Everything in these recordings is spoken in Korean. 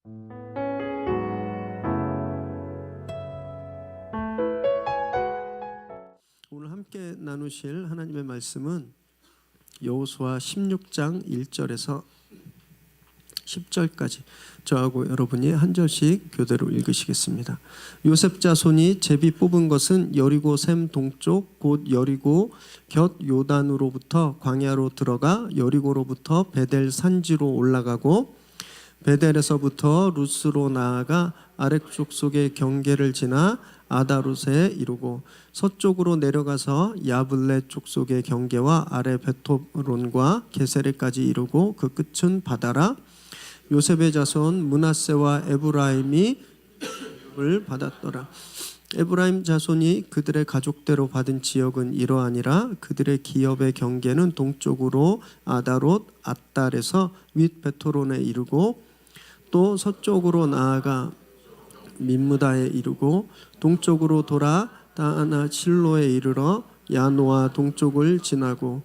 오늘 함께 나누실 하나님의 말씀은 여호수아 16장 1절에서 10절까지 저하고 여러분이 한 절씩 교대로 읽으시겠습니다. 요셉 자손이 제비 뽑은 것은 여리고 샘 동쪽 곧 여리고 곁 요단으로부터 광야로 들어가 여리고로부터 베델 산지로 올라가고 베델에서부터 루스로 나아가 아렉 족속의 경계를 지나 아다룻에 이르고 서쪽으로 내려가서 야블렛 족속의 경계와 아래 베토론과 게세레까지 이르고 그 끝은 바다라. 요셉의 자손 므낫세와 에브라임이 을 받았더라. 에브라임 자손이 그들의 가족대로 받은 지역은 이러하니라. 그들의 기업의 경계는 동쪽으로 아다롯 앗달에서 윗 베토론에 이르고 또 서쪽으로 나아가 민무다에 이르고 동쪽으로 돌아 다하나 실로에 이르러 야노아 동쪽을 지나고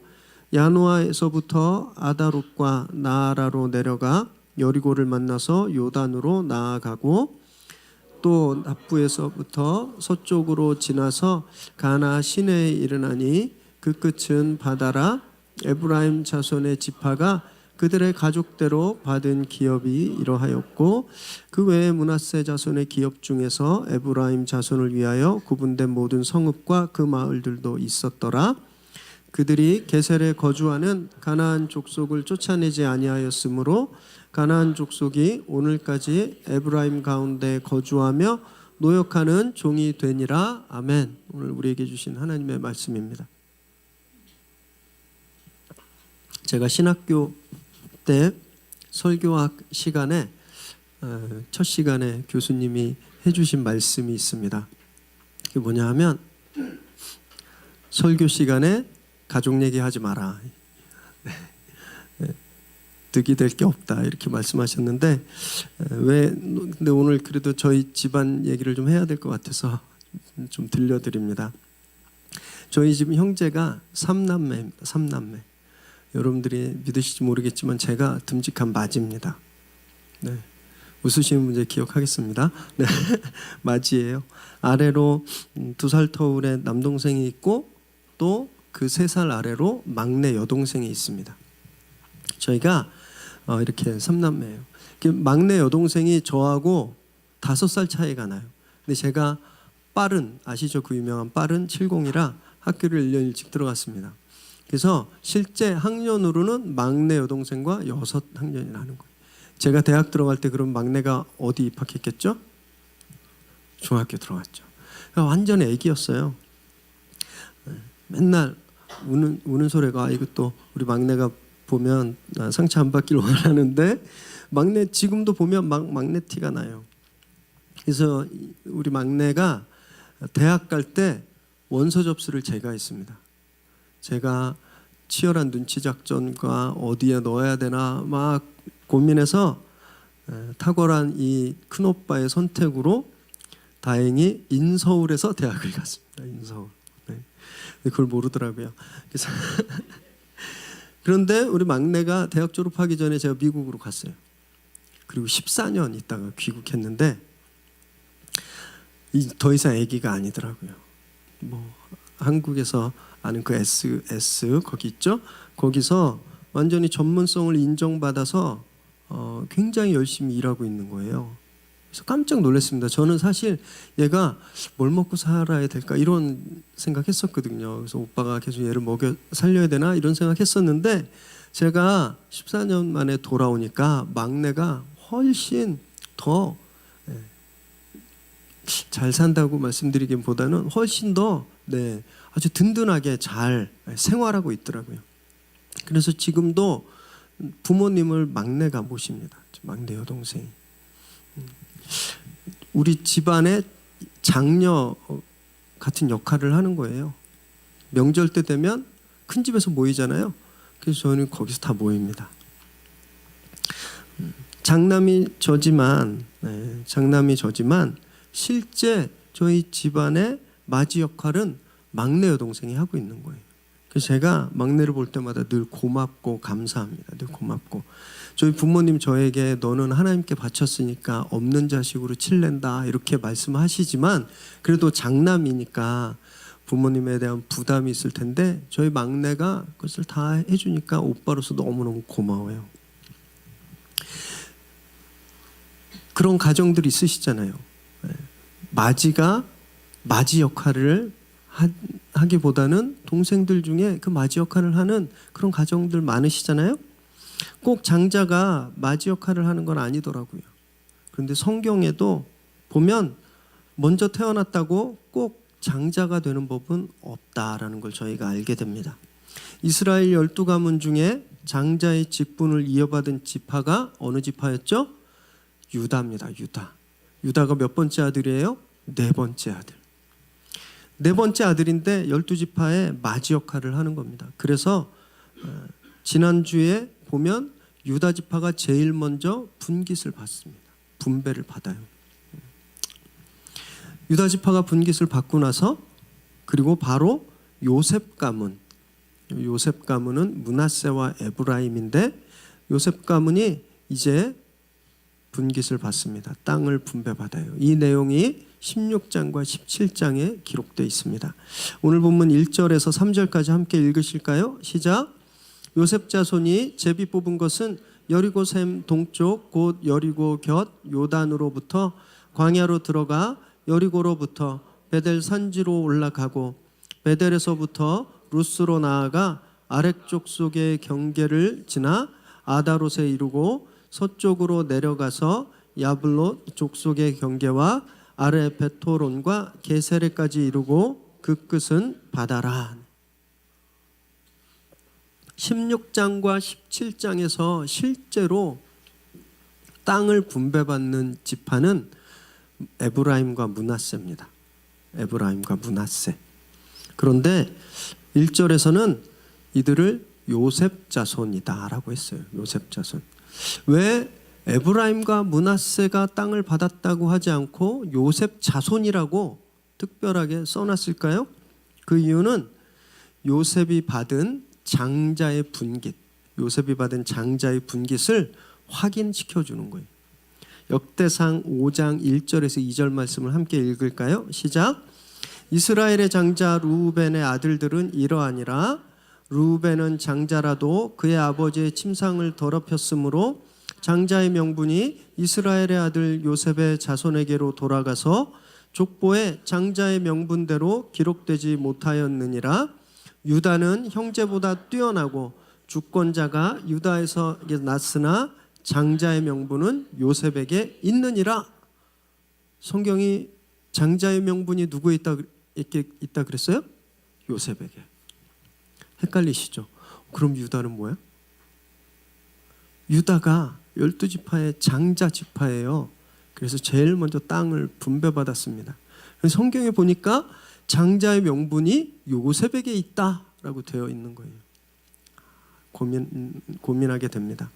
야노아에서부터 아다롯과 나아라로 내려가 여리고를 만나서 요단으로 나아가고 또 납부에서부터 서쪽으로 지나서 가나 시내에 이르나니 그 끝은 바다라. 에브라임 자손의 지파가 그들의 가족대로 받은 기업이 이러하였고 그 외에 므낫세 자손의 기업 중에서 에브라임 자손을 위하여 구분된 모든 성읍과 그 마을들도 있었더라. 그들이 게셀에 거주하는 가나안 족속을 쫓아내지 아니하였으므로 가나안 족속이 오늘까지 에브라임 가운데 거주하며 노역하는 종이 되니라. 아멘. 오늘 우리에게 주신 하나님의 말씀입니다. 제가 신학교 때 설교학 시간에 첫 시간에 교수님이 해주신 말씀이 있습니다. 그게 뭐냐 하면 설교 시간에 가족 얘기하지 마라. 득이 될 게 없다 이렇게 말씀하셨는데 근데 오늘 그래도 저희 집안 얘기를 좀 해야 될 것 같아서 좀 들려드립니다. 저희 집 형제가 3남매입니다. 3남매. 여러분들이 믿으실지 모르겠지만 제가 듬직한 맏입니다. 네. 웃으시는 분들 기억하겠습니다. 네. 맏이에요. 아래로 2살 터울의 남동생이 있고 또 그 3살 아래로 막내 여동생이 있습니다. 저희가 이렇게 3남매예요. 막내 여동생이 저하고 5살 차이가 나요. 근데 제가 빠른, 아시죠? 그 유명한 빠른 70이라 학교를 1년 일찍 들어갔습니다. 그래서 실제 학년으로는 막내 여동생과 6학년이 나는 거예요. 제가 대학 들어갈 때 그럼 막내가 어디 입학했겠죠? 중학교 들어갔죠. 완전 애기였어요. 맨날 우는 소리가 이것도 우리 막내가 보면 상처 안 받길 원하는데 막내 지금도 보면 막내 티가 나요. 그래서 우리 막내가 대학 갈 때 원서 접수를 제가 했습니다. 제가 치열한 눈치 작전과 어디에 넣어야 되나 막 고민해서 탁월한 이 큰오빠의 선택으로 다행히 인서울에서 대학을 갔습니다. 인서울. 네. 그걸 모르더라고요. 그래서 그런데 우리 막내가 대학 졸업하기 전에 제가 미국으로 갔어요. 그리고 14년 있다가 귀국했는데 더 이상 아기가 아니더라고요. 뭐 한국에서 아는 그 S 거기 있죠? 거기서 완전히 전문성을 인정받아서 굉장히 열심히 일하고 있는 거예요. 그래서 깜짝 놀랐습니다. 저는 사실 얘가 뭘 먹고 살아야 될까 이런 생각했었거든요. 그래서 오빠가 계속 얘를 먹여 살려야 되나 이런 생각했었는데 제가 14년 만에 돌아오니까 막내가 훨씬 더 잘 산다고 말씀드리기보다는 훨씬 더 아주 든든하게 잘 생활하고 있더라고요. 그래서 지금도 부모님을 막내가 모십니다. 막내 여동생이. 우리 집안의 장녀 같은 역할을 하는 거예요. 명절 때 되면 큰 집에서 모이잖아요. 그래서 저는 거기서 다 모입니다. 장남이 저지만 실제 저희 집안의 맞이 역할은 막내 여동생이 하고 있는 거예요. 그래서 제가 막내를 볼 때마다 늘 고맙고 감사합니다. 늘 고맙고. 저희 부모님 저에게 너는 하나님께 바쳤으니까 없는 자식으로 칠랜다 이렇게 말씀하시지만 그래도 장남이니까 부모님에 대한 부담이 있을 텐데 저희 막내가 그것을 다 해주니까 오빠로서 너무너무 고마워요. 그런 가정들이 있으시잖아요. 마지가 마지 역할을 하기보다는 동생들 중에 그 마지 역할을 하는 그런 가정들 많으시잖아요. 꼭 장자가 마지 역할을 하는 건 아니더라고요. 그런데 성경에도 보면 먼저 태어났다고 꼭 장자가 되는 법은 없다라는 걸 저희가 알게 됩니다. 이스라엘 12가문 중에 장자의 직분을 이어받은 지파가 어느 지파였죠? 유다입니다. 유다가 몇 번째 아들이에요? 네 번째 아들. 네 번째 아들인데 12지파의 마지 역할을 하는 겁니다. 그래서 지난주에 보면 유다 지파가 제일 먼저 분깃을 받습니다. 분배를 받아요. 유다 지파가 분깃을 받고 나서 그리고 바로 요셉 가문. 요셉 가문은 므낫세와 에브라임인데 요셉 가문이 이제 분깃을 받습니다. 땅을 분배받아요. 이 내용이 16장과 17장에 기록되어 있습니다. 오늘 본문 1절에서 3절까지 함께 읽으실까요? 시작. 요셉 자손이 제비 뽑은 것은 여리고 샘 동쪽 곧 여리고 곁 요단으로부터 광야로 들어가 여리고로부터 베델 산지로 올라가고 베델에서부터 루스로 나아가 아렉 족속의 경계를 지나 아다롯에 이르고 서쪽으로 내려가서 야블롯 족속의 경계와 아래 베토론과 게세레까지 이르고 그 끝은 바다라. 16장과 17장에서 실제로 땅을 분배받는 지파는 에브라임과 므낫세입니다. 에브라임과 므낫세. 그런데 1절에서는 이들을 요셉 자손이다라고 했어요. 요셉 자손. 왜 에브라임과 므낫세가 땅을 받았다고 하지 않고 요셉 자손이라고 특별하게 써놨을까요? 그 이유는 요셉이 받은 장자의 분깃, 요셉이 받은 장자의 분깃을 확인시켜 주는 거예요. 역대상 5장 1절에서 2절 말씀을 함께 읽을까요? 시작. 이스라엘의 장자 르우벤의 아들들은 이러하니라. 르우벤은 장자라도 그의 아버지의 침상을 더럽혔으므로 장자의 명분이 이스라엘의 아들 요셉의 자손에게로 돌아가서 족보에 장자의 명분대로 기록되지 못하였느니라. 유다는 형제보다 뛰어나고 주권자가 유다에서 났으나 장자의 명분은 요셉에게 있느니라. 성경이 장자의 명분이 누구에 있다 그랬어요? 요셉에게. 헷갈리시죠? 그럼 유다는 뭐야? 유다가 12지파의 장자 지파예요. 그래서 제일 먼저 땅을 분배받았습니다. 성경에 보니까 장자의 명분이 요셉에게 있다라고 되어 있는 거예요. 고민하게 됩니다.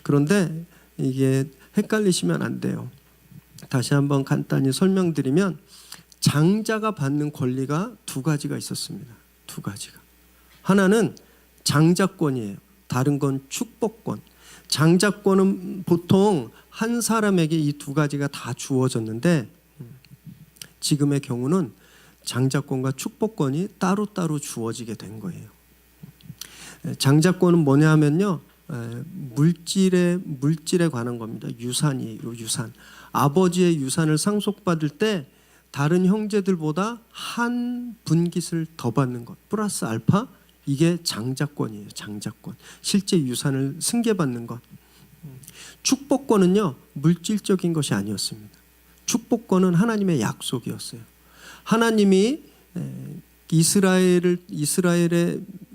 그런데 이게 헷갈리시면 안 돼요. 다시 한번 간단히 설명드리면 장자가 받는 권리가 두 가지가 있었습니다. 두 가지가. 하나는 장자권이에요. 다른 건 축복권. 장자권은 보통 한 사람에게 이 두 가지가 다 주어졌는데 지금의 경우는 장자권과 축복권이 따로따로 주어지게 된 거예요. 장자권은 뭐냐 하면요, 물질에 관한 겁니다. 유산이에요. 유산. 아버지의 유산을 상속받을 때 다른 형제들보다 한 분깃을 더 받는 것 플러스 알파, 이게 장자권이에요. 장자권. 실제 유산을 승계받는 것. 축복권은요, 물질적인 것이 아니었습니다. 축복권은 하나님의 약속이었어요. 하나님이 이스라엘의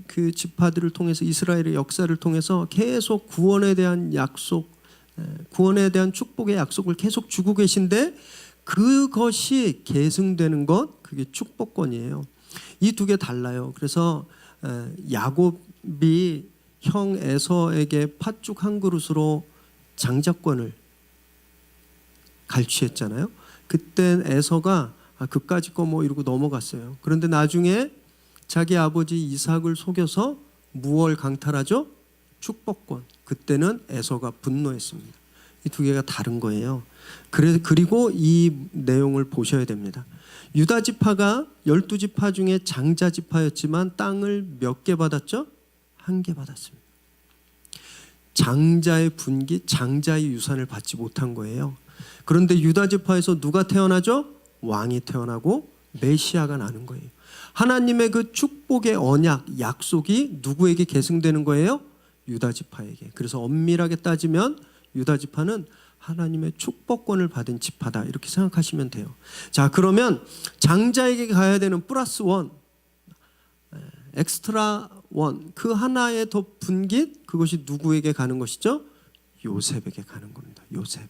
그 지파들을 통해서, 이스라엘의 역사를 통해서 계속 구원에 대한 약속, 구원에 대한 축복의 약속을 계속 주고 계신데 그것이 계승되는 것, 그게 축복권이에요. 이 두 개 달라요. 그래서 야곱이 형 에서에게 팥죽 한 그릇으로 장자권을 갈취했잖아요. 그때 에서가 그까짓 거 뭐 이러고 넘어갔어요. 그런데 나중에 자기 아버지 이삭을 속여서 무엇을 강탈하죠? 축복권. 그때는 에서가 분노했습니다. 이 두 개가 다른 거예요. 그리고 이 내용을 보셔야 됩니다. 유다 지파가 12지파 중에 장자 지파였지만 땅을 몇 개 받았죠? 1개 받았습니다. 장자의 분깃, 장자의 유산을 받지 못한 거예요. 그런데 유다 지파에서 누가 태어나죠? 왕이 태어나고 메시아가 나는 거예요. 하나님의 그 축복의 언약, 약속이 누구에게 계승되는 거예요? 유다 지파에게. 그래서 엄밀하게 따지면 유다 지파는 하나님의 축복권을 받은 지파다, 이렇게 생각하시면 돼요. 자, 그러면 장자에게 가야 되는 플러스 원, 엑스트라 원, 그 하나의 더 분깃, 그것이 누구에게 가는 것이죠? 요셉에게 가는 겁니다. 요셉.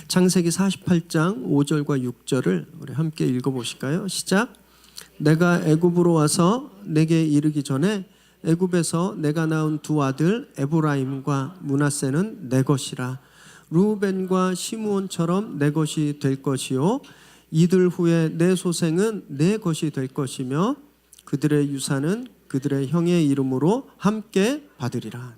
창세기 48장 5절과 6절을 우리 함께 읽어보실까요? 시작. 내가 애굽으로 와서 내게 이르기 전에 애굽에서 내가 낳은 두 아들 에브라임과 므낫세는 내 것이라. 루벤과 시므온처럼 내 것이 될 것이요, 이들 후에 내 소생은 내 것이 될 것이며 그들의 유산은 그들의 형의 이름으로 함께 받으리라.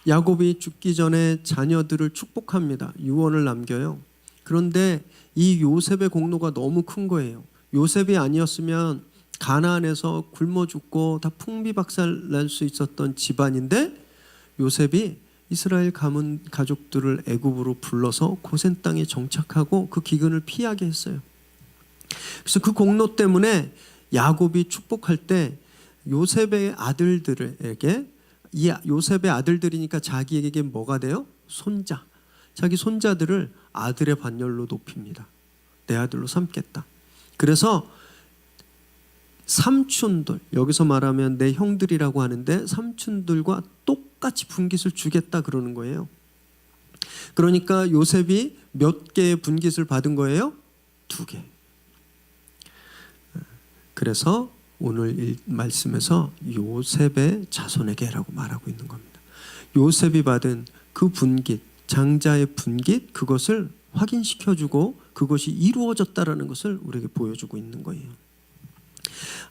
야곱이 죽기 전에 자녀들을 축복합니다. 유언을 남겨요. 그런데 이 요셉의 공로가 너무 큰 거예요. 요셉이 아니었으면 가나안에서 굶어 죽고 다 풍비박살 날 수 있었던 집안인데, 요셉이 이스라엘 가문 가족들을 애굽으로 불러서 고센 땅에 정착하고 그 기근을 피하게 했어요. 그래서 그 공로 때문에 야곱이 축복할 때 요셉의 아들들에게, 이 요셉의 아들들이니까 자기에게 뭐가 돼요? 손자. 자기 손자들을 아들의 반열로 높입니다. 내 아들로 삼겠다. 그래서 삼촌들, 여기서 말하면 내 형들이라고 하는데 삼촌들과 똑같이 분깃을 주겠다 그러는 거예요. 그러니까 요셉이 몇 개의 분깃을 받은 거예요? 2개. 그래서 오늘 말씀에서 요셉의 자손에게라고 말하고 있는 겁니다. 요셉이 받은 그 분깃, 장자의 분깃, 그것을 확인시켜주고 그것이 이루어졌다라는 것을 우리에게 보여주고 있는 거예요.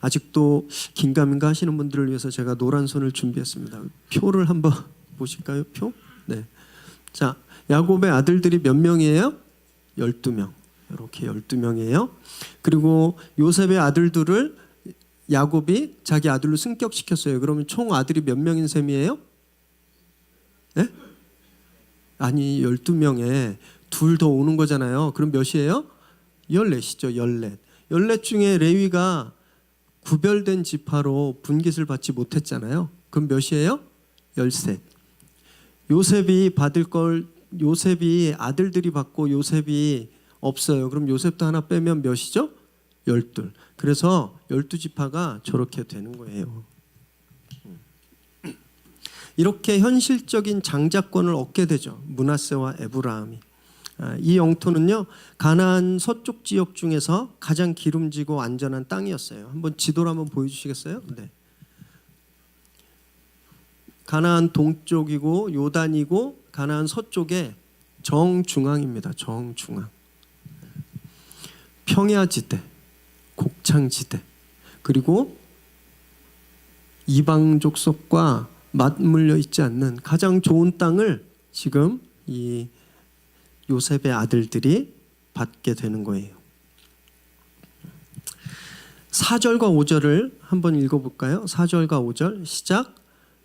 아직도 긴가민가 하시는 분들을 위해서 제가 노란 손을 준비했습니다. 표를 한번 보실까요? 표? 네. 자, 야곱의 아들들이 몇 명이에요? 12명. 이렇게 12명이에요. 그리고 요셉의 아들들을 야곱이 자기 아들로 승격시켰어요. 그러면 총 아들이 몇 명인 셈이에요? 네? 아니, 12명에 둘 더 오는 거잖아요. 그럼 몇이에요? 14이죠. 14. 14 중에 레위가 구별된 지파로 분깃을 받지 못했잖아요. 그럼 몇이에요? 13. 요셉이 받을 걸, 요셉이 아들들이 받고 요셉이 없어요. 그럼 요셉도 하나 빼면 몇이죠? 12. 그래서 12지파가 저렇게 되는 거예요. 이렇게 현실적인 장자권을 얻게 되죠. 므낫세와 에브라임이. 이 영토는요, 가나안 서쪽 지역 중에서 가장 기름지고 안전한 땅이었어요. 한번 지도를 한번 보여주시겠어요? 네. 가나안 동쪽이고 요단이고 가나안 서쪽에 정중앙입니다. 정중앙. 평야지대, 곡창지대, 그리고 이방 족속과 맞물려 있지 않는 가장 좋은 땅을 지금 이 요셉의 아들들이 받게 되는 거예요. 4절과 5절을 한번 읽어볼까요? 4절과 5절 시작.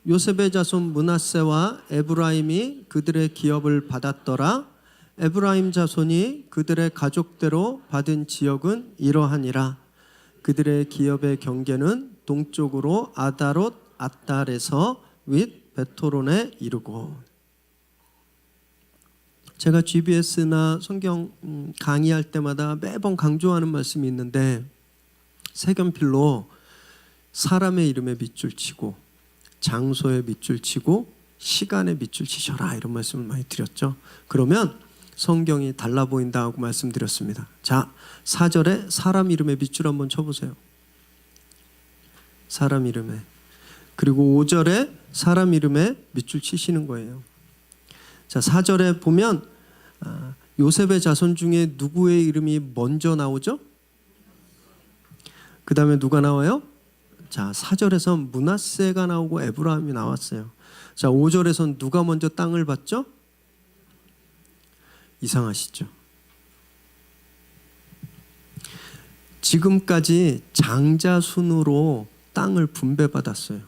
요셉의 자손 므낫세와 에브라임이 그들의 기업을 받았더라. 에브라임 자손이 그들의 가족대로 받은 지역은 이러하니라. 그들의 기업의 경계는 동쪽으로 아다롯 아달에서 윗 베토론에 이르고. 제가 GBS나 성경 강의할 때마다 매번 강조하는 말씀이 있는데, 색연필로 사람의 이름에 밑줄 치고 장소에 밑줄 치고 시간에 밑줄 치셔라, 이런 말씀을 많이 드렸죠. 그러면 성경이 달라 보인다고 말씀드렸습니다. 자, 4절에 사람 이름에 밑줄 한번 쳐보세요. 사람 이름에. 그리고 5절에 사람 이름에 밑줄 치시는 거예요. 자, 4절에 보면 요셉의 자손 중에 누구의 이름이 먼저 나오죠? 그 다음에 누가 나와요? 자, 4절에서 므낫세가 나오고 에브라임이 나왔어요. 자, 5절에선 누가 먼저 땅을 받죠? 이상하시죠? 지금까지 장자 순으로 땅을 분배받았어요.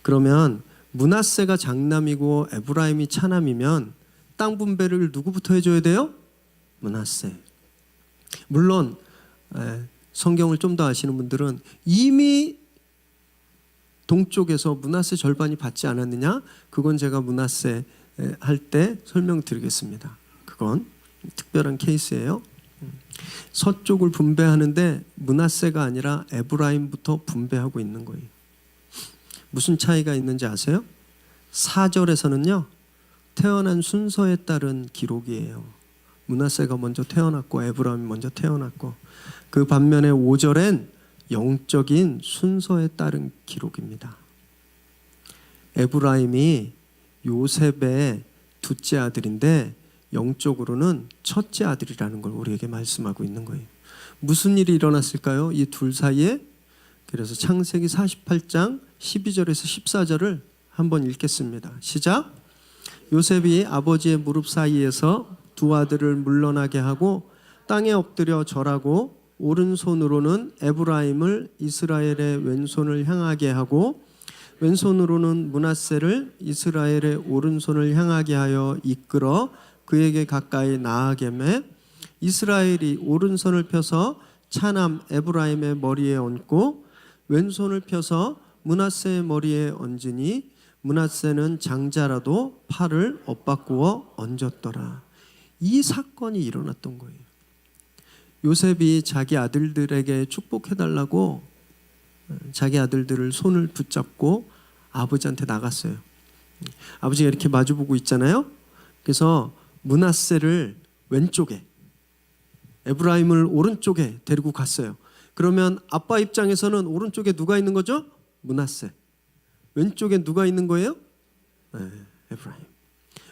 그러면 므낫세가 장남이고 에브라임이 차남이면 땅 분배를 누구부터 해줘야 돼요? 므낫세. 물론 성경을 좀 더 아시는 분들은 이미 동쪽에서 므낫세 절반이 받지 않았느냐? 그건 제가 므낫세 할 때 설명드리겠습니다. 그건 특별한 케이스예요. 서쪽을 분배하는데 므낫세가 아니라 에브라임부터 분배하고 있는 거예요. 무슨 차이가 있는지 아세요? 4절에서는요, 태어난 순서에 따른 기록이에요. 므낫세가 먼저 태어났고 에브라임이 먼저 태어났고, 그 반면에 5절엔 영적인 순서에 따른 기록입니다. 에브라임이 요셉의 둘째 아들인데 영적으로는 첫째 아들이라는 걸 우리에게 말씀하고 있는 거예요. 무슨 일이 일어났을까요? 이 둘 사이에. 그래서 창세기 48장 12절에서 14절을 한번 읽겠습니다. 시작. 요셉이 아버지의 무릎 사이에서 두 아들을 물러나게 하고 땅에 엎드려 절하고 오른손으로는 에브라임을 이스라엘의 왼손을 향하게 하고 왼손으로는 므낫세를 이스라엘의 오른손을 향하게 하여 이끌어 그에게 가까이 나아게 매 이스라엘이 오른손을 펴서 차남 에브라임의 머리에 얹고 왼손을 펴서 므낫세의 머리에 얹으니 므낫세는 장자라도 팔을 엇바꾸어 얹었더라. 이 사건이 일어났던 거예요. 요셉이 자기 아들들에게 축복해달라고 자기 아들들을 손을 붙잡고 아버지한테 나갔어요. 아버지가 이렇게 마주보고 있잖아요. 그래서 므낫세를 왼쪽에, 에브라임을 오른쪽에 데리고 갔어요. 그러면 아빠 입장에서는 오른쪽에 누가 있는 거죠? 므낫세. 왼쪽에 누가 있는 거예요? 네, 에브라임.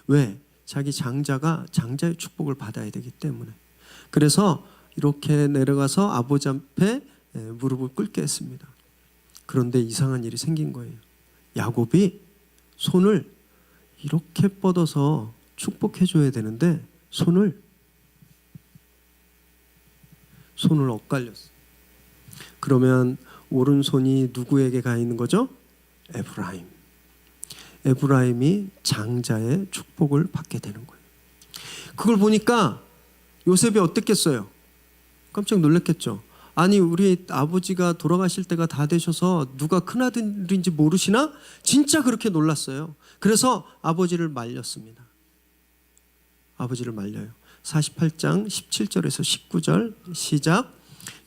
왜? 자기 장자가 장자의 축복을 받아야 되기 때문에. 그래서 이렇게 내려가서 아버지 앞에 무릎을 꿇게 했습니다. 그런데 이상한 일이 생긴 거예요. 야곱이 손을 이렇게 뻗어서 축복해 줘야 되는데 손을 엇갈렸어요. 그러면 오른손이 누구에게 가 있는 거죠? 에브라임. 에브라임이 장자의 축복을 받게 되는 거예요. 그걸 보니까 요셉이 어땠겠어요? 깜짝 놀랐겠죠. 아니, 우리 아버지가 돌아가실 때가 다 되셔서 누가 큰아들인지 모르시나? 진짜 그렇게 놀랐어요. 그래서 아버지를 말렸습니다. 아버지를 말려요. 48장 17절에서 19절 시작.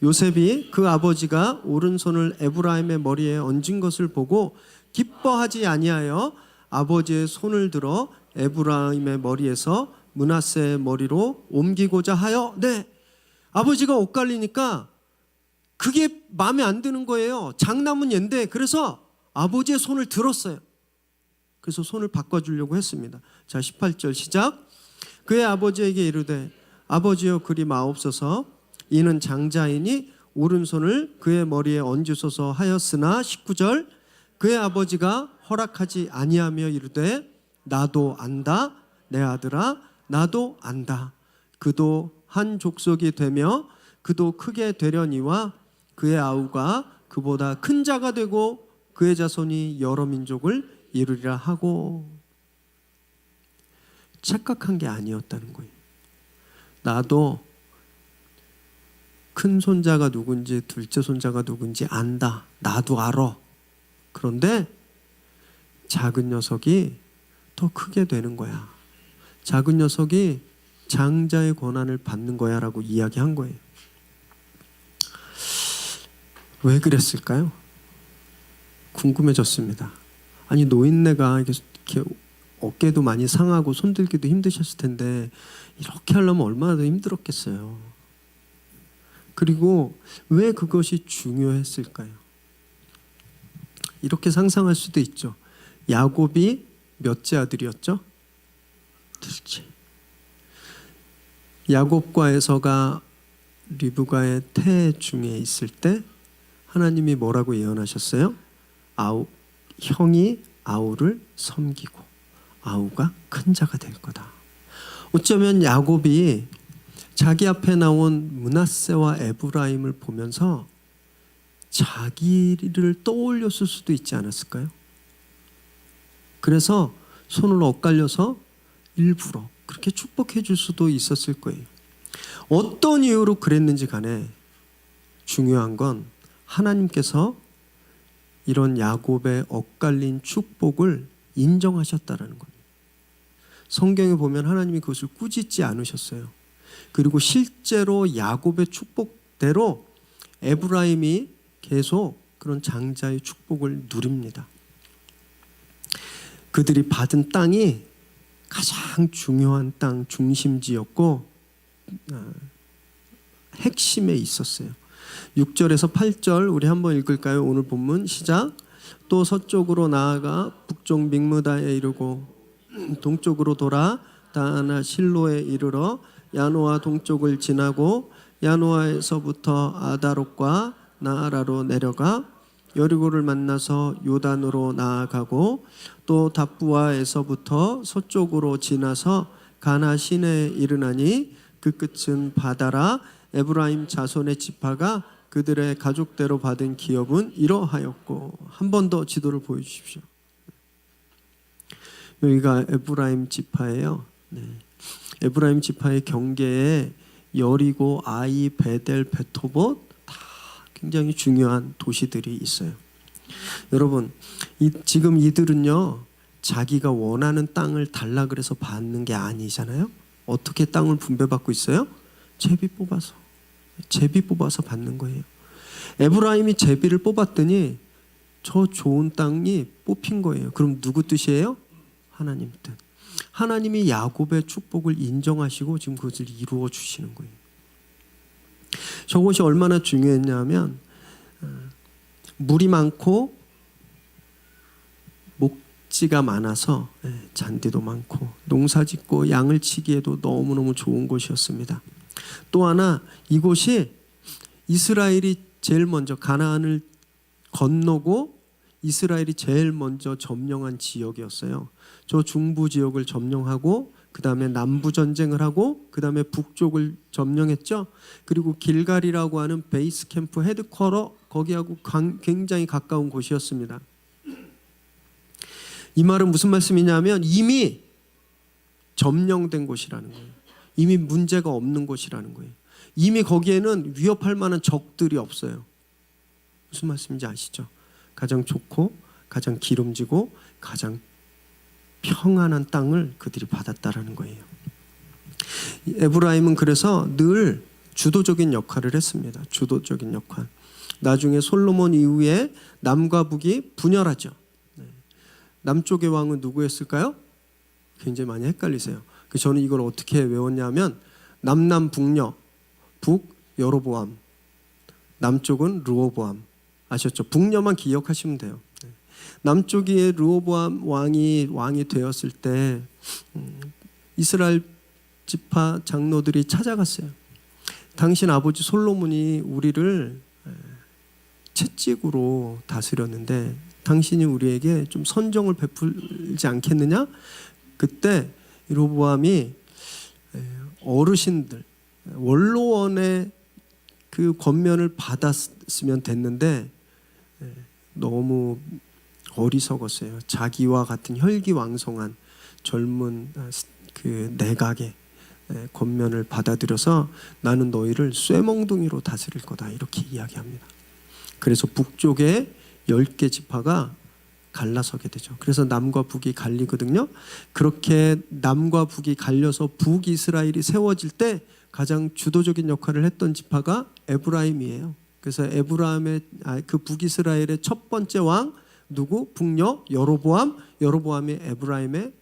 요셉이 그 아버지가 오른손을 에브라임의 머리에 얹은 것을 보고 기뻐하지 아니하여 아버지의 손을 들어 에브라임의 머리에서 므낫세의 머리로 옮기고자 하여, 아버지가 엇갈리니까 그게 마음에 안 드는 거예요. 장남은 얘인데. 그래서 아버지의 손을 들었어요. 그래서 손을 바꿔주려고 했습니다. 자, 18절 시작. 그의 아버지에게 이르되 아버지여 그리 마옵소서. 이는 장자이니 오른손을 그의 머리에 얹으소서 하였으나 19절. 그의 아버지가 허락하지 아니하며 이르되 나도 안다. 내 아들아 나도 안다. 그도 한 족속이 되며 그도 크게 되려니와 그의 아우가 그보다 큰 자가 되고 그의 자손이 여러 민족을 이루리라 하고. 착각한 게 아니었다는 거예요. 나도 큰 손자가 누군지 둘째 손자가 누군지 안다. 나도 알아. 그런데 작은 녀석이 더 크게 되는 거야. 작은 녀석이 장자의 권한을 받는 거야 라고 이야기한 거예요. 왜 그랬을까요? 궁금해졌습니다. 아니, 노인네가 이렇게 어깨도 많이 상하고 손들기도 힘드셨을 텐데 이렇게 하려면 얼마나 더 힘들었겠어요. 그리고 왜 그것이 중요했을까요? 이렇게 상상할 수도 있죠. 야곱이 몇째 아들이었죠? 둘째. 야곱과 에서가 리브가의 태 중에 있을 때 하나님이 뭐라고 예언하셨어요? 형이 아우를 섬기고 아우가 큰 자가 될 거다. 어쩌면 야곱이 자기 앞에 나온 므낫세와 에브라임을 보면서 자기를 떠올렸을 수도 있지 않았을까요? 그래서 손을 엇갈려서 일부러 그렇게 축복해 줄 수도 있었을 거예요. 어떤 이유로 그랬는지 간에 중요한 건 하나님께서 이런 야곱의 엇갈린 축복을 인정하셨다라는 겁니다. 성경에 보면 하나님이 그것을 꾸짖지 않으셨어요. 그리고 실제로 야곱의 축복대로 에브라임이 계속 그런 장자의 축복을 누립니다. 그들이 받은 땅이 가장 중요한 땅 중심지였고 핵심에 있었어요. 6절에서 8절 우리 한번 읽을까요? 오늘 본문 시작. 또 서쪽으로 나아가 북쪽 믹므다에 이르고 동쪽으로 돌아 다하나 실로에 이르러 야노아 동쪽을 지나고 야노아에서부터 아다롯과 나아라로 내려가 여리고를 만나서 요단으로 나아가고 또 답부아에서부터 서쪽으로 지나서 가나 시내에 이르나니 그 끝은 바다라. 에브라임 자손의 지파가 그들의 가족대로 받은 기업은 이러하였고. 한 번 더 지도를 보여주십시오. 여기가 에브라임 지파예요. 에브라임 지파의 경계에 여리고, 아이, 베델, 베토봇 다 굉장히 중요한 도시들이 있어요. 여러분, 지금 이들은요 자기가 원하는 땅을 달라 그래서 받는 게 아니잖아요. 어떻게 땅을 분배받고 있어요? 제비 뽑아서 받는 거예요. 에브라임이 제비를 뽑았더니 저 좋은 땅이 뽑힌 거예요. 그럼 누구 뜻이에요? 하나님 뜻. 하나님이 야곱의 축복을 인정하시고 지금 그것을 이루어 주시는 거예요. 저것이 얼마나 중요했냐면 물이 많고 목지가 많아서 잔디도 많고 농사짓고 양을 치기에도 너무너무 좋은 곳이었습니다. 또 하나 이곳이 이스라엘이 제일 먼저 가나안을 건너고 이스라엘이 제일 먼저 점령한 지역이었어요. 저 중부 지역을 점령하고 그 다음에 남부 전쟁을 하고 그 다음에 북쪽을 점령했죠. 그리고 길갈이라고 하는 베이스 캠프 헤드쿼터 거기하고 굉장히 가까운 곳이었습니다. 이 말은 무슨 말씀이냐면 이미 점령된 곳이라는 거예요. 이미 문제가 없는 곳이라는 거예요. 이미 거기에는 위협할 만한 적들이 없어요. 무슨 말씀인지 아시죠? 가장 좋고 가장 기름지고 가장 평안한 땅을 그들이 받았다라는 거예요. 에브라임은 그래서 늘 주도적인 역할을 했습니다. 주도적인 역할. 나중에 솔로몬 이후에 남과 북이 분열하죠. 남쪽의 왕은 누구였을까요? 굉장히 많이 헷갈리세요. 저는 이걸 어떻게 외웠냐면 남남북녀, 북 여로보암, 남쪽은 르호보암. 아셨죠? 북녀만 기억하시면 돼요. 남쪽에 르호보암 왕이 되었을 때 이스라엘 지파 장로들이 찾아갔어요. 당신 아버지 솔로몬이 우리를 채찍으로 다스렸는데 당신이 우리에게 좀 선정을 베풀지 않겠느냐? 그때 르호보암이 어르신들 원로원의 그 권면을 받았으면 됐는데 너무 어리석었어요. 자기와 같은 혈기왕성한 젊은 그 내각의 권면을 받아들여서 나는 너희를 쇠멍둥이로 다스릴 거다 이렇게 이야기합니다. 그래서 북쪽에 10개 지파가 갈라서게 되죠. 그래서 남과 북이 갈리거든요. 그렇게 남과 북이 갈려서 북이스라엘이 세워질 때 가장 주도적인 역할을 했던 지파가 에브라임이에요. 그래서 그 북이스라엘의 첫 번째 왕 누구? 북녀 여로보암. 여로보암이 에브라임의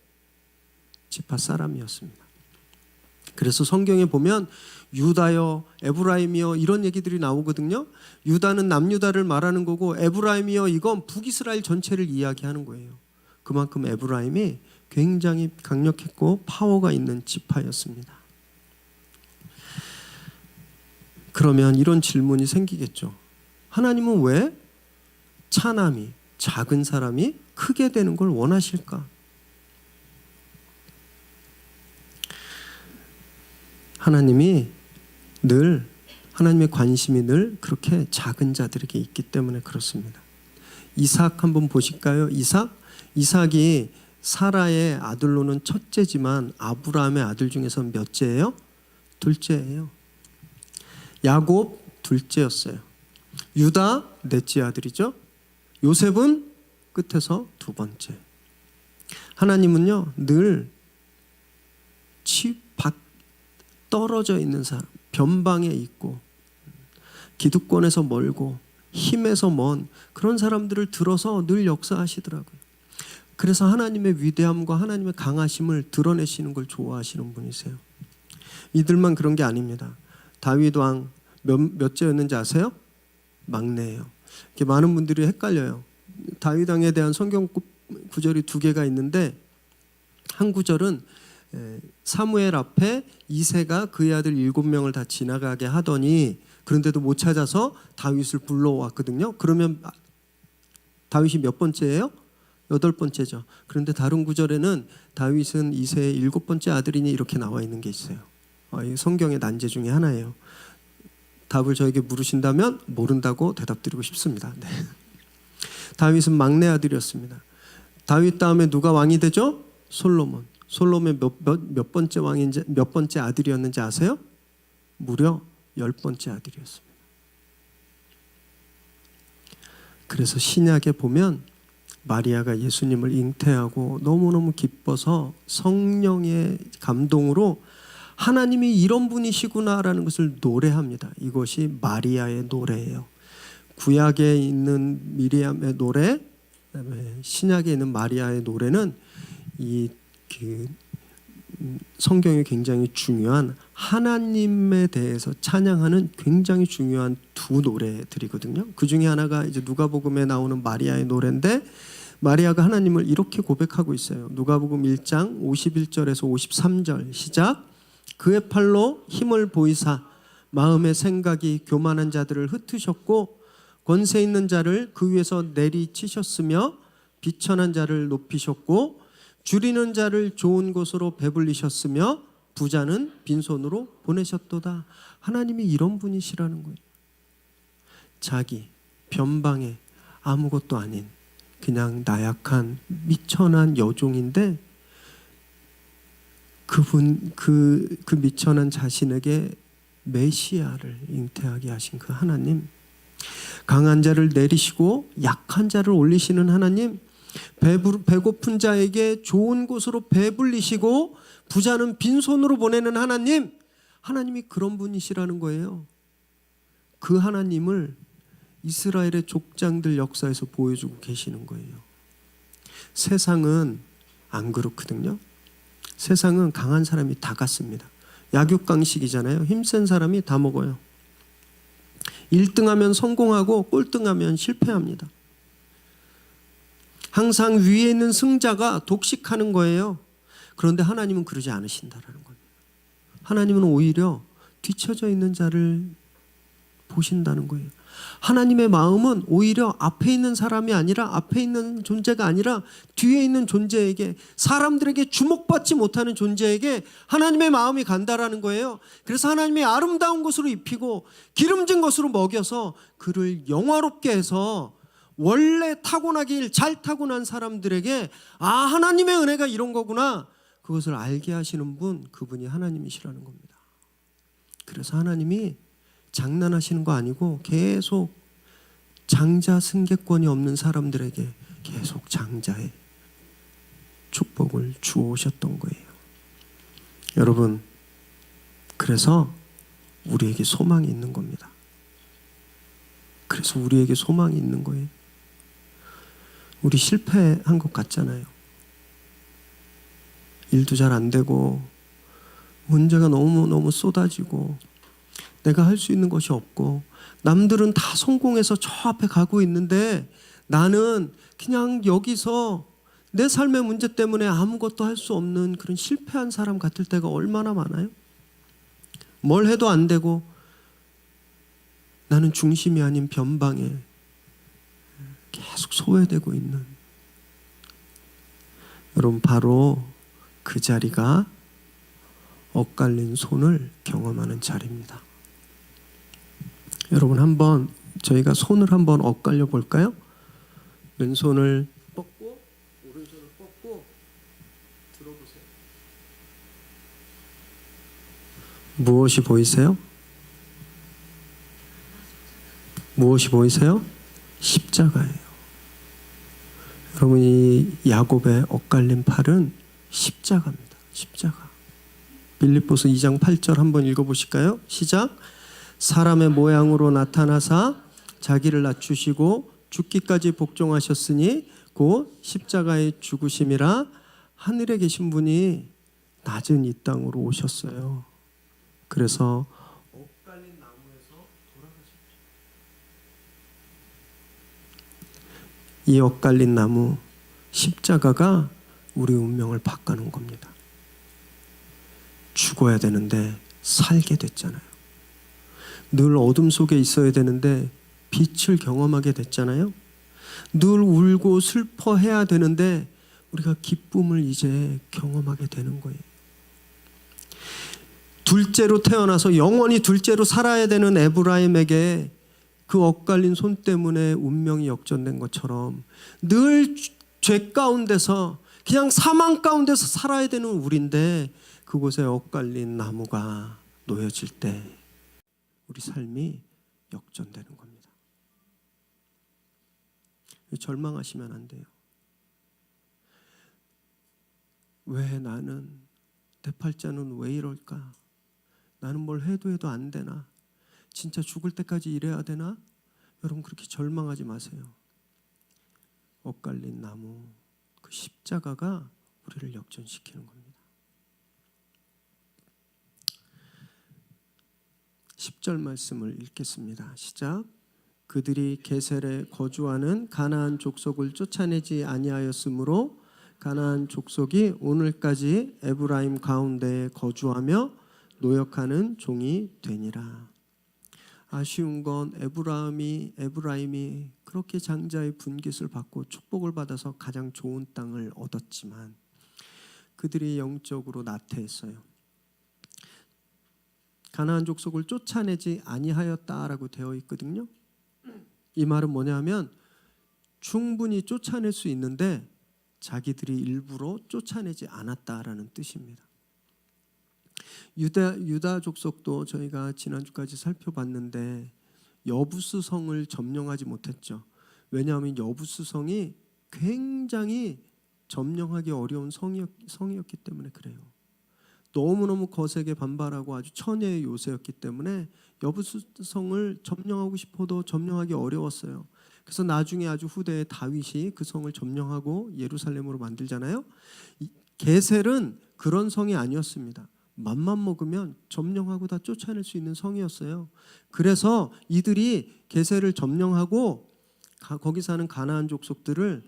지파 사람이었습니다. 그래서 성경에 보면 유다여 에브라임이여 이런 얘기들이 나오거든요. 유다는 남유다를 말하는 거고 에브라임이여 이건 북이스라엘 전체를 이야기하는 거예요. 그만큼 에브라임이 굉장히 강력했고 파워가 있는 지파였습니다. 그러면 이런 질문이 생기겠죠. 하나님은 왜 차남이, 작은 사람이 크게 되는 걸 원하실까? 하나님의 관심이 늘 그렇게 작은 자들에게 있기 때문에 그렇습니다. 이삭 한번 보실까요? 이삭이 사라의 아들로는 첫째지만 아브라함의 아들 중에서 몇째예요? 둘째예요. 야곱 둘째였어요. 유다 넷째 아들이죠. 요셉은 끝에서 두 번째. 하나님은요 늘 떨어져 있는 사람, 변방에 있고 기득권에서 멀고 힘에서 먼 그런 사람들을 들어서 늘 역사하시더라고요. 그래서 하나님의 위대함과 하나님의 강하심을 드러내시는 걸 좋아하시는 분이세요. 이들만 그런 게 아닙니다. 다윗 왕 몇째였는지 아세요? 막내예요. 많은 분들이 헷갈려요. 다윗 왕에 대한 성경 구절이 두 개가 있는데 한 구절은 사무엘 앞에 이새가 그의 아들 7명을 다 지나가게 하더니 그런데도 못 찾아서 다윗을 불러왔거든요. 그러면 다윗이 몇 번째예요? 8번째죠. 그런데 다른 구절에는 다윗은 이새의 7번째 아들이니 이렇게 나와 있는 게 있어요. 이 성경의 난제 중에 하나예요. 답을 저에게 물으신다면 모른다고 대답드리고 싶습니다. 네. 다윗은 막내 아들이었습니다. 다윗 다음에 누가 왕이 되죠? 솔로몬. 솔로몬 몇 번째 왕인지, 몇 번째 아들이었는지 아세요? 무려 10번째 아들이었습니다. 그래서 신약에 보면 마리아가 예수님을 잉태하고 너무너무 기뻐서 성령의 감동으로 하나님이 이런 분이시구나라는 것을 노래합니다. 이것이 마리아의 노래예요. 구약에 있는 미리암의 노래, 그다음에 신약에 있는 마리아의 노래는 성경이 굉장히 중요한 하나님에 대해서 찬양하는 굉장히 중요한 두 노래들이거든요. 그 중에 하나가 이제 누가복음에 나오는 마리아의 노래인데 마리아가 하나님을 이렇게 고백하고 있어요. 누가복음 1장 51절에서 53절 시작. 그의 팔로 힘을 보이사 마음의 생각이 교만한 자들을 흩으셨고 권세 있는 자를 그 위에서 내리치셨으며 비천한 자를 높이셨고 줄이는 자를 좋은 곳으로 배불리셨으며 부자는 빈손으로 보내셨도다. 하나님이 이런 분이시라는 거예요. 자기 변방에 아무것도 아닌 그냥 나약한 미천한 여종인데 그 미천한 자신에게 메시아를 잉태하게 하신 그 하나님, 강한 자를 내리시고 약한 자를 올리시는 하나님, 배고픈 자에게 좋은 곳으로 배불리시고 부자는 빈손으로 보내는 하나님, 하나님이 그런 분이시라는 거예요. 그 하나님을 이스라엘의 족장들 역사에서 보여주고 계시는 거예요. 세상은 안 그렇거든요. 세상은 강한 사람이 다 갖습니다. 약육강식이잖아요. 힘센 사람이 다 먹어요. 1등하면 성공하고 꼴등하면 실패합니다. 항상 위에 있는 승자가 독식하는 거예요. 그런데 하나님은 그러지 않으신다라는 겁니다. 하나님은 오히려 뒤처져 있는 자를 보신다는 거예요. 하나님의 마음은 오히려 앞에 있는 사람이 아니라, 앞에 있는 존재가 아니라 뒤에 있는 존재에게, 사람들에게 주목받지 못하는 존재에게 하나님의 마음이 간다라는 거예요. 그래서 하나님의 아름다운 것으로 입히고 기름진 것으로 먹여서 그를 영화롭게 해서 원래 타고나길 잘 타고난 사람들에게 하나님의 은혜가 이런 거구나, 그것을 알게 하시는 분, 그분이 하나님이시라는 겁니다. 그래서 하나님이 장난하시는 거 아니고 계속 장자 승계권이 없는 사람들에게 계속 장자의 축복을 주오셨던 거예요. 여러분, 그래서 우리에게 소망이 있는 겁니다. 그래서 우리에게 소망이 있는 거예요. 우리 실패한 것 같잖아요. 일도 잘 안 되고 문제가 너무 쏟아지고 내가 할 수 있는 것이 없고 남들은 다 성공해서 저 앞에 가고 있는데 나는 그냥 여기서 내 삶의 문제 때문에 아무것도 할 수 없는 그런 실패한 사람 같을 때가 얼마나 많아요. 뭘 해도 안 되고 나는 중심이 아닌 변방에 계속 소외되고 있는, 여러분 바로 그 자리가 엇갈린 손을 경험하는 자리입니다. 여러분 한번 저희가 손을 한번 엇갈려 볼까요? 왼손을 뻗고 오른손을 뻗고 들어보세요. 무엇이 보이세요? 무엇이 보이세요? 십자가예요. 여러분 이 야곱의 엇갈린 팔은 십자가입니다. 십자가. 빌립보서 2장 8절 한번 읽어보실까요? 시작. 사람의 모양으로 나타나사 자기를 낮추시고 죽기까지 복종하셨으니 곧 십자가의 죽으심이라. 하늘에 계신 분이 낮은 이 땅으로 오셨어요. 그래서 엇갈린 나무에서 돌아가셨죠. 이 엇갈린 나무 십자가가 우리 운명을 바꾸는 겁니다. 죽어야 되는데 살게 됐잖아요. 늘 어둠 속에 있어야 되는데 빛을 경험하게 됐잖아요. 늘 울고 슬퍼해야 되는데 우리가 기쁨을 이제 경험하게 되는 거예요. 둘째로 태어나서 영원히 둘째로 살아야 되는 에브라임에게 그 엇갈린 손 때문에 운명이 역전된 것처럼 늘 죄 가운데서 그냥 사망 가운데서 살아야 되는 우리인데 그곳에 엇갈린 나무가 놓여질 때 우리 삶이 역전되는 겁니다. 절망하시면 안 돼요. 왜 나는, 내 팔자는 왜 이럴까? 나는 뭘 해도 안 되나? 진짜 죽을 때까지 일해야 되나? 여러분 그렇게 절망하지 마세요. 엇갈린 나무, 그 십자가가 우리를 역전시키는 겁니다. 10절 말씀을 읽겠습니다. 시작. 그들이 게셀에 거주하는 가나안 족속을 쫓아내지 아니하였으므로 가나안 족속이 오늘까지 에브라임 가운데에 거주하며 노역하는 종이 되니라. 아쉬운 건 에브라임이 그렇게 장자의 분깃을 받고 축복을 받아서 가장 좋은 땅을 얻었지만 그들이 영적으로 나태했어요. 가나안 족속을 쫓아내지 아니하였다라고 되어 있거든요. 이 말은 뭐냐면 충분히 쫓아낼 수 있는데 자기들이 일부러 쫓아내지 않았다라는 뜻입니다. 유다 족속도 저희가 지난주까지 살펴봤는데 여부스 성을 점령하지 못했죠. 왜냐하면 여부스 성이 굉장히 점령하기 어려운 성이었기 때문에 그래요. 너무너무 거세게 반발하고 아주 천혜의 요새였기 때문에 여부스 성을 점령하고 싶어도 점령하기 어려웠어요. 그래서 나중에 아주 후대의 다윗이 그 성을 점령하고 예루살렘으로 만들잖아요. 게셀은 그런 성이 아니었습니다. 맘만 먹으면 점령하고 다 쫓아낼 수 있는 성이었어요. 그래서 이들이 게셀을 점령하고 거기 사는 가나안 족속들을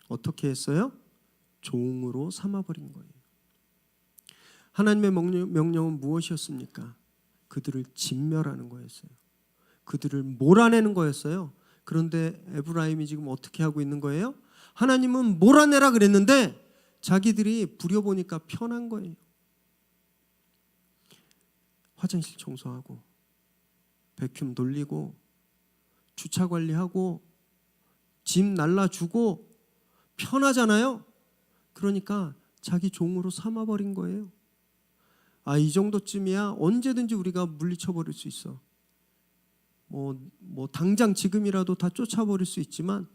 어떻게 했어요? 종으로 삼아버린 거예요. 하나님의 명령은 무엇이었습니까? 그들을 진멸하는 거였어요. 그들을 몰아내는 거였어요. 그런데 에브라임이 지금 어떻게 하고 있는 거예요? 하나님은 몰아내라 그랬는데 자기들이 부려보니까 편한 거예요. 화장실 청소하고 백큐ම් 돌리고 주차 관리하고 짐 날라주고 편하잖아요. 그러니까 자기 종으로 삼아버린 거예요. 이 정도쯤이야 언제든지 우리가 물리쳐버릴 수 있어. 뭐 당장 지금이라도 다 쫓아버릴 수 있지만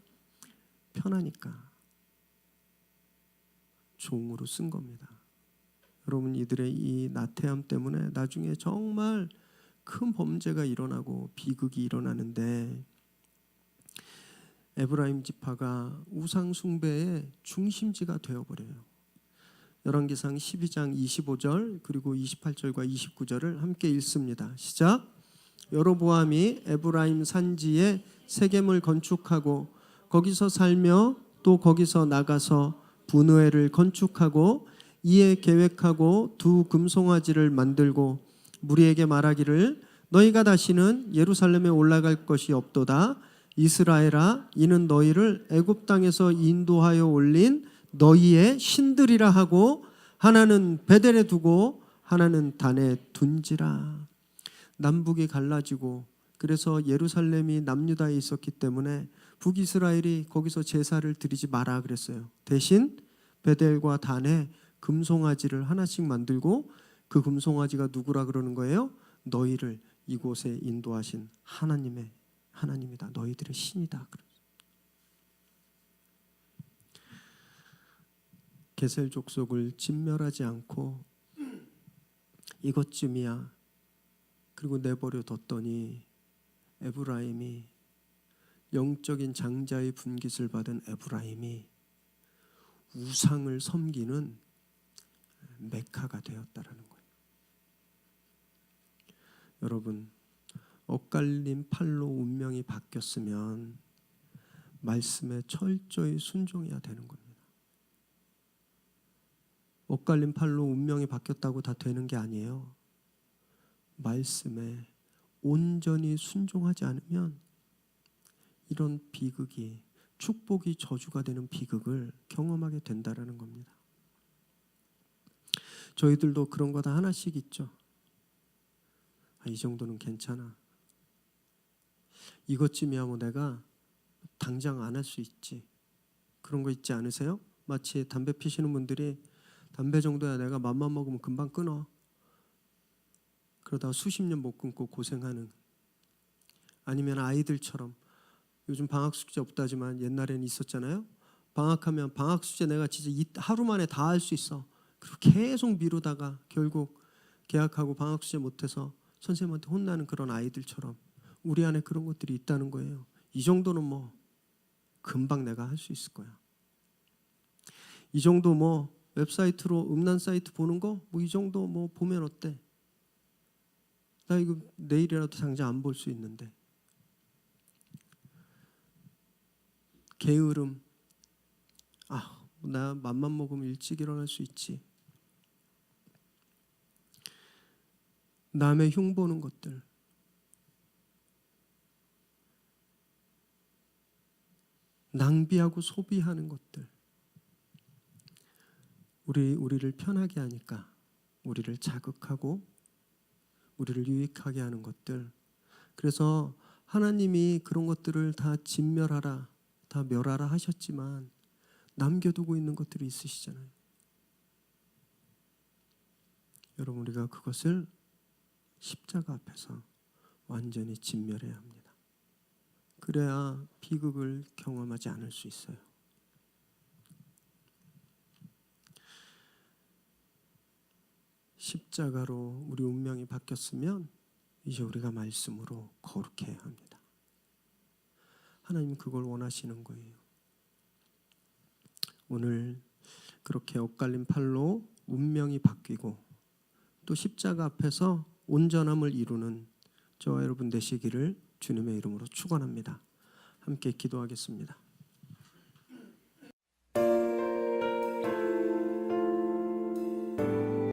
편하니까 종으로 쓴 겁니다. 여러분 이들의 이 나태함 때문에 나중에 정말 큰 범죄가 일어나고 비극이 일어나는데 에브라임 지파가 우상 숭배의 중심지가 되어버려요. 열왕기상 12장 25절 그리고 28절과 29절을 함께 읽습니다. 시작. 여로보암이 에브라임 산지에 세겜을 건축하고 거기서 살며 또 거기서 나가서 분우엘을 건축하고 이에 계획하고 두 금송아지를 만들고 무리에게 말하기를 너희가 다시는 예루살렘에 올라갈 것이 없도다. 이스라엘아, 이는 너희를 애굽 땅에서 인도하여 올린 너희의 신들이라 하고 하나는 베델에 두고 하나는 단에 둔지라. 남북이 갈라지고 그래서 예루살렘이 남유다에 있었기 때문에 북이스라엘이 거기서 제사를 드리지 마라 그랬어요. 대신 베델과 단에 금송아지를 하나씩 만들고 그 금송아지가 누구라 그러는 거예요? 너희를 이곳에 인도하신 하나님이다. 너희들의 신이다. 게셀 족속을 진멸하지 않고 이것쯤이야. 그리고 내버려 뒀더니 에브라임이, 영적인 장자의 분깃을 받은 에브라임이 우상을 섬기는 메카가 되었다라는 거예요. 여러분, 엇갈린 팔로 운명이 바뀌었으면 말씀에 철저히 순종해야 되는 겁니다. 엇갈린 팔로 운명이 바뀌었다고 다 되는 게 아니에요. 말씀에 온전히 순종하지 않으면 이런 비극이, 축복이 저주가 되는 비극을 경험하게 된다라는 겁니다. 저희들도 그런 거 다 하나씩 있죠. 이 정도는 괜찮아. 이것쯤이야 뭐 내가 당장 안 할 수 있지. 그런 거 있지 않으세요? 마치 담배 피시는 분들이 담배 정도야 내가 맘만 먹으면 금방 끊어. 그러다가 수십 년 못 끊고 고생하는. 아니면 아이들처럼 요즘 방학 숙제 없다지만 옛날에는 있었잖아요. 방학하면 방학 숙제 내가 진짜 하루 만에 다 할 수 있어. 그리고 계속 미루다가 결국 계약하고 방학 숙제 못해서 선생님한테 혼나는 그런 아이들처럼 우리 안에 그런 것들이 있다는 거예요. 이 정도는 뭐 금방 내가 할 수 있을 거야. 이 정도 뭐 웹사이트로 음란 사이트 보는 거 뭐 이 정도 뭐 보면 어때? 나 이거 내일이라도 당장 안 볼 수 있는데. 게으름. 나 맘만 먹으면 일찍 일어날 수 있지. 남의 흉 보는 것들. 낭비하고 소비하는 것들. 우리를 편하게 하니까, 우리를 자극하고 우리를 유익하게 하는 것들. 그래서 하나님이 그런 것들을 다 진멸하라, 다 멸하라 하셨지만 남겨두고 있는 것들이 있으시잖아요. 여러분, 우리가 그것을 십자가 앞에서 완전히 진멸해야 합니다. 그래야 비극을 경험하지 않을 수 있어요. 십자가로 우리 운명이 바뀌었으면 이제 우리가 말씀으로 거룩해야 합니다. 하나님 그걸 원하시는 거예요. 오늘 그렇게 엇갈린 팔로 운명이 바뀌고 또 십자가 앞에서 온전함을 이루는 저와 여러분 되시기를 주님의 이름으로 축원합니다. 함께 기도하겠습니다.